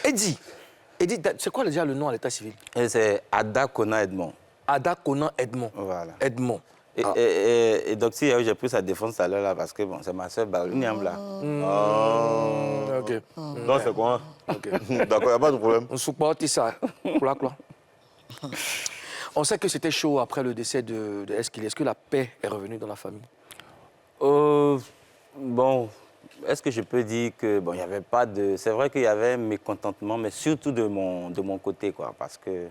Eddie, c'est quoi déjà le nom à l'état civil? C'est Ada Kona Edmond. Ada Kona Edmond. Voilà. Edmond. Et donc, si j'ai pris sa défense à l'heure là, parce que bon, c'est ma soeur Baruniam là. Ok. Non, c'est quoi? Okay. D'accord, il n'y a pas de problème. On supporte ça. On sait que c'était chaud après le décès de Eskili. Est-ce que la paix est revenue dans la famille? Bon, est-ce que je peux dire que bon, il n'y avait pas de... C'est vrai qu'il y avait un mécontentement, mais surtout de mon côté, quoi. Parce que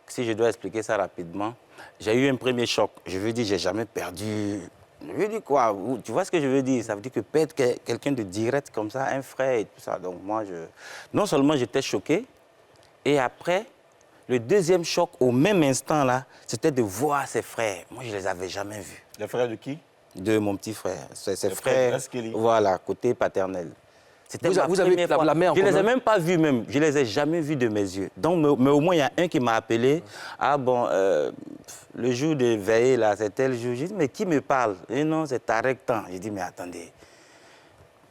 si je dois expliquer ça rapidement, j'ai eu un premier choc. Je veux dire, j'ai jamais perdu... Je veux dire quoi? Tu vois ce que je veux dire? Ça veut dire que perdre quelqu'un de direct comme ça, un frère et tout ça. Donc moi, non seulement j'étais choqué, et après, le deuxième choc, au même instant là, c'était de voir ses frères. Moi, je ne les avais jamais vus. Les frères de qui? De mon petit frère. Ses frères frères, voilà, côté paternel. Vous avez la mère en Je ne les ai commun? même pas vus même. Je ne les ai jamais vus de mes yeux. Donc, mais au moins, il y a un qui m'a appelé. Ah bon, le jour de veillée, là, c'est tel jour. J'ai dit, mais qui me parle? Et non, c'est Tarek Tan. J'ai dit, mais attendez,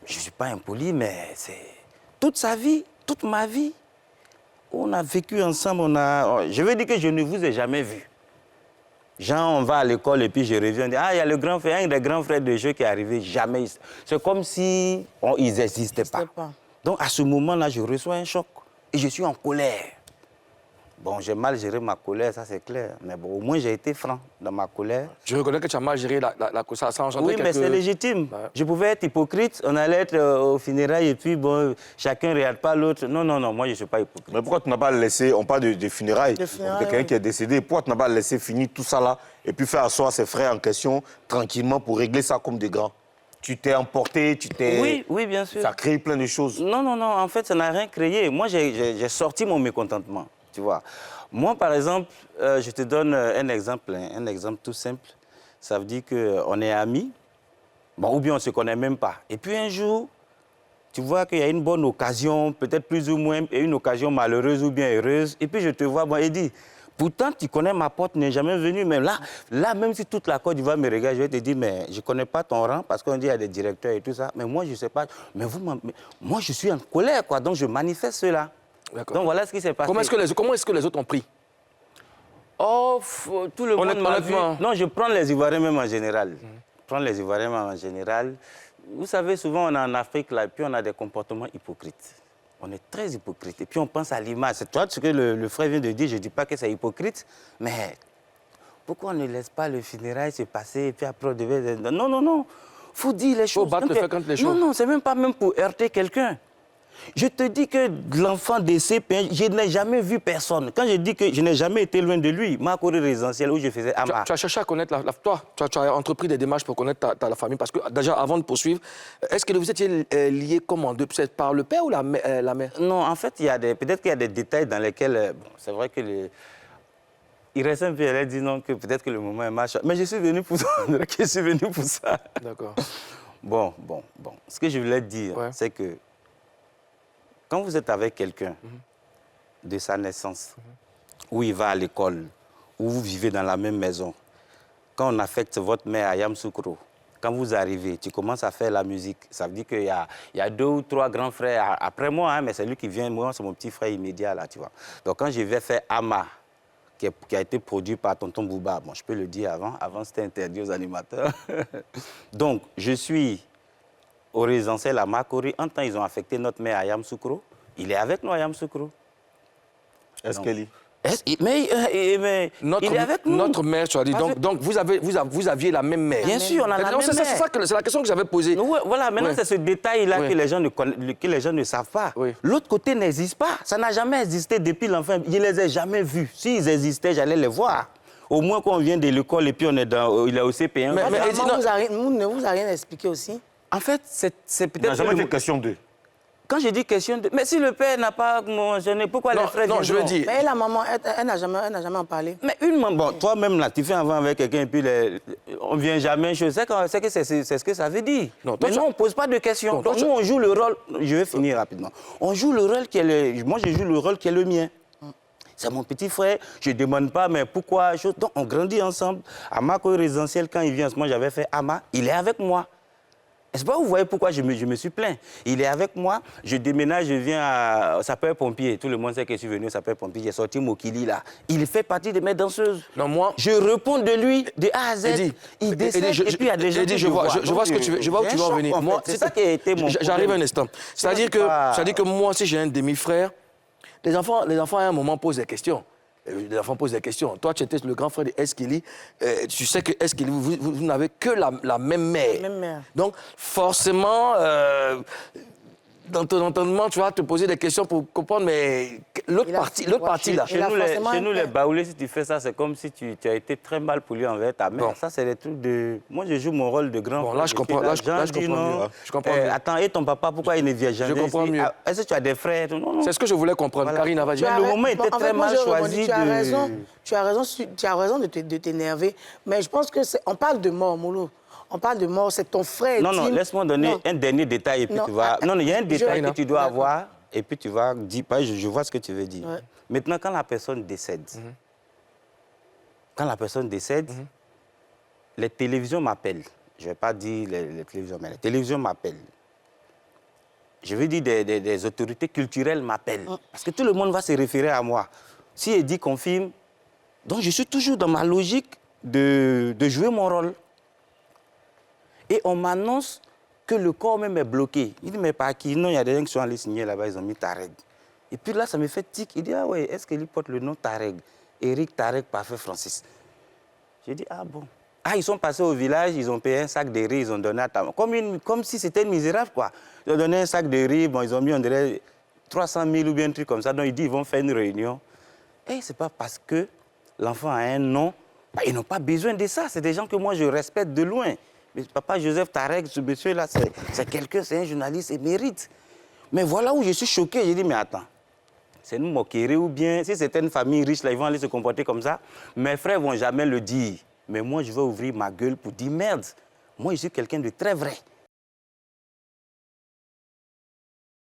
je ne suis pas impoli, mais c'est toute sa vie, toute ma vie. On a vécu ensemble, Je veux dire que je ne vous ai jamais vu. Genre, on va à l'école et puis je reviens, on dit, ah, il y a le grand frère, un des grands frères de jeu qui est arrivé, jamais. C'est comme si ils n'existaient pas. Donc, à ce moment-là, je reçois un choc et je suis en colère. Bon, j'ai mal géré ma colère, ça c'est clair. Mais bon, au moins, j'ai été franc dans ma colère. Je reconnais que tu as mal géré la colère. Ça a engendré oui, mais c'est légitime. Ouais. Je pouvais être hypocrite, on allait être au funérailles et puis, bon, chacun ne regarde pas l'autre. Non, non, non, moi, je ne suis pas hypocrite. Mais pourquoi tu n'as pas laissé, on parle de funérailles, quelqu'un qui est décédé, pourquoi tu n'as pas laissé finir tout ça là et puis faire asseoir ses frères en question tranquillement pour régler ça comme des grands? Tu t'es emporté, tu t'es... Oui, oui, bien sûr. Ça a créé plein de choses. Non, non, non, en fait, ça n'a rien créé. Moi, j'ai sorti mon mécontentement, tu vois. Moi, par exemple, je te donne un exemple tout simple. Ça veut dire qu'on est amis, bon, ou bien on ne se connaît même pas. Et puis un jour, tu vois qu'il y a une bonne occasion, peut-être plus ou moins, et une occasion malheureuse ou bien heureuse. Et puis je te vois, bon, Eddie, pourtant, tu connais ma porte, n'est jamais venue. Mais là, même si toute la Côte d'Ivoire me regarde, je vais te dire, mais je ne connais pas ton rang, parce qu'on dit qu'il y a des directeurs et tout ça. Mais moi, je ne sais pas. Mais moi, je suis en colère, quoi. Donc, je manifeste cela. Donc, voilà ce qui s'est passé. Comment est-ce que les autres ont pris? Oh, tout le monde m'a vu. Non, je prends les Ivoiriens même en général. Je prends les Ivoiriens même en général. Vous savez, souvent, on est en Afrique, là, et puis on a des comportements hypocrites. On est très hypocrite. Et puis on pense à l'image. C'est toi ce que le frère vient de dire. Je ne dis pas que c'est hypocrite, mais pourquoi on ne laisse pas le funérail se passer et puis après on devait... Non, non, non. Il faut dire les choses. Il faut battre le feu contre les choses. Non, non, c'est même pas même pour heurter quelqu'un. Je te dis que l'enfant décès, je n'ai jamais vu personne. Quand je dis que je n'ai jamais été loin de lui, ma cour résidentielle où je faisais Ama. Tu as cherché à connaître toi, tu as entrepris des démarches pour connaître la famille. Parce que déjà, avant de poursuivre, est-ce que vous étiez liés comment? Par le père ou la mère? Non, en fait, peut-être qu'il y a des détails dans lesquels... Bon, c'est vrai que il reste un peu, elle a dit non, que peut-être que le moment est marche. Mais je suis venu pour ça. Je suis venu pour ça. D'accord. Bon. Ce que je voulais dire, c'est que quand vous êtes avec quelqu'un de sa naissance, où il va à l'école, où vous vivez dans la même maison, quand on affecte votre mère à Yamoussoukro, quand vous arrivez, tu commences à faire la musique. Ça veut dire qu'il y a 2 ou 3 grands frères après moi, hein, mais c'est lui qui vient, moi, c'est mon petit frère immédiat, là, tu vois. Donc quand je vais faire Ama, qui a été produit par Tonton Bouba, bon, je peux le dire avant c'était interdit aux animateurs. Donc, je suis au résidentiel à Makori. En temps, ils ont affecté notre mère à Yamoussoukro. Il est avec nous à Yamoussoukro. Est-ce qu'elle est? Mais il est avec nous. Notre mère, tu as dit. Donc vous aviez la même mère. Bien sûr, on a la même mère. C'est la question que j'avais posée. Voilà, maintenant, c'est ce détail-là que les gens ne savent pas. Oui. L'autre côté n'existe pas. Ça n'a jamais existé depuis l'enfant. Je ne les ai jamais vus. S'ils existaient, j'allais les voir. Au moins, quand on vient de l'école et puis on est il est au CP1. Mais ne vous a rien expliqué aussi? En fait, c'est peut-être... Il n'y a jamais été question d'eux. Quand je dis question de... Mais si le père n'a pas mentionné, pourquoi les frères... Non, je veux dire... Mais la maman, elle n'a jamais en parlé. Mais une maman... Bon, toi-même, là, tu fais avant avec quelqu'un et puis on ne vient jamais... C'est ce que ça veut dire. Non, mais non, on ne pose pas de questions. Donc nous, on joue le rôle... Je vais finir rapidement. On joue le rôle qui est le... Moi, je joue le rôle qui est le mien. C'est mon petit frère, je ne demande pas, mais pourquoi... Donc on grandit ensemble. À ma cour résidentielle, quand il vient en ce moment, j'avais fait Ama, il est avec moi. Est-ce que vous voyez pourquoi je me suis plaint? Il est avec moi, je déménage, je viens à sapeur-pompier. Tout le monde sait que je suis venu au sapeur-pompier. J'ai sorti Mokili là. Il fait partie de mes danseuses. Non, moi... Je réponds de lui de A à Z. Eddie, il décède et puis il y a des gens Eddie, qui je vois ce que tu veux, je vois où tu veux en venir. Moi, c'est ça qui a été mon problème. J'arrive un instant. C'est-à-dire que moi, si j'ai un demi-frère, les enfants à un moment posent des questions. Les enfants posent des questions. Toi, tu étais le grand frère de Eskili. Tu sais que Eskili, vous n'avez que la même mère. La même mère. Donc, forcément, dans ton entendement, tu vas te poser des questions pour comprendre, mais l'autre partie là. Chez nous, les baoulés, si tu fais ça, c'est comme si tu as été très mal poli envers ta mère. Bon. Ça, c'est des trucs de... Moi, je joue mon rôle de grand frère. Bon, là, je comprends. Là, je comprends mieux. Attends, et ton papa, pourquoi il ne vient jamais? Je comprends mieux. Est-ce que tu as des frères? Non. C'est ce que je voulais comprendre. Voilà. Karine Avadji. Le moment était très mal choisi. Tu as raison de t'énerver. Mais je pense que on parle de mort, Molo. On parle de mort, c'est ton frère. Non, laisse-moi donner un dernier détail et puis tu vas... Non, il y a un détail que tu dois avoir et puis tu vas dire... Je vois ce que tu veux dire. Ouais. Maintenant, quand la personne décède, les télévisions m'appellent. Je ne vais pas dire les télévisions, mais les télévisions m'appellent. Je veux dire des autorités culturelles m'appellent. Parce que tout le monde va se référer à moi. Si Eddie confirme, donc je suis toujours dans ma logique de jouer mon rôle. Et on m'annonce que le corps même est bloqué. Il dit, mais par qui? Non, il y a des gens qui sont allés signer là-bas, ils ont mis Tarek. Et puis là, ça me fait tic. Il dit, ah ouais, est-ce qu'il porte le nom Tarek? Éric Tarek Parfait Francis. J'ai dit, ah bon. Ah, ils sont passés au village, ils ont payé un sac de riz, ils ont donné à ta maman. Comme si c'était misérable, quoi. Ils ont donné un sac de riz, bon, ils ont mis, on dirait, 300 000 ou bien un truc comme ça. Donc, il dit, ils vont faire une réunion. Et c'est pas parce que l'enfant a un nom, bah, ils n'ont pas besoin de ça. C'est des gens que moi, je respecte de loin. Mais papa Joseph Tarek, ce monsieur-là, c'est quelqu'un, c'est un journaliste, il mérite. Mais voilà où je suis choqué. J'ai dit, mais attends, c'est nous moquerie ou bien, si c'était une famille riche, là, ils vont aller se comporter comme ça. Mes frères ne vont jamais le dire. Mais moi, je vais ouvrir ma gueule pour dire, merde, moi, je suis quelqu'un de très vrai.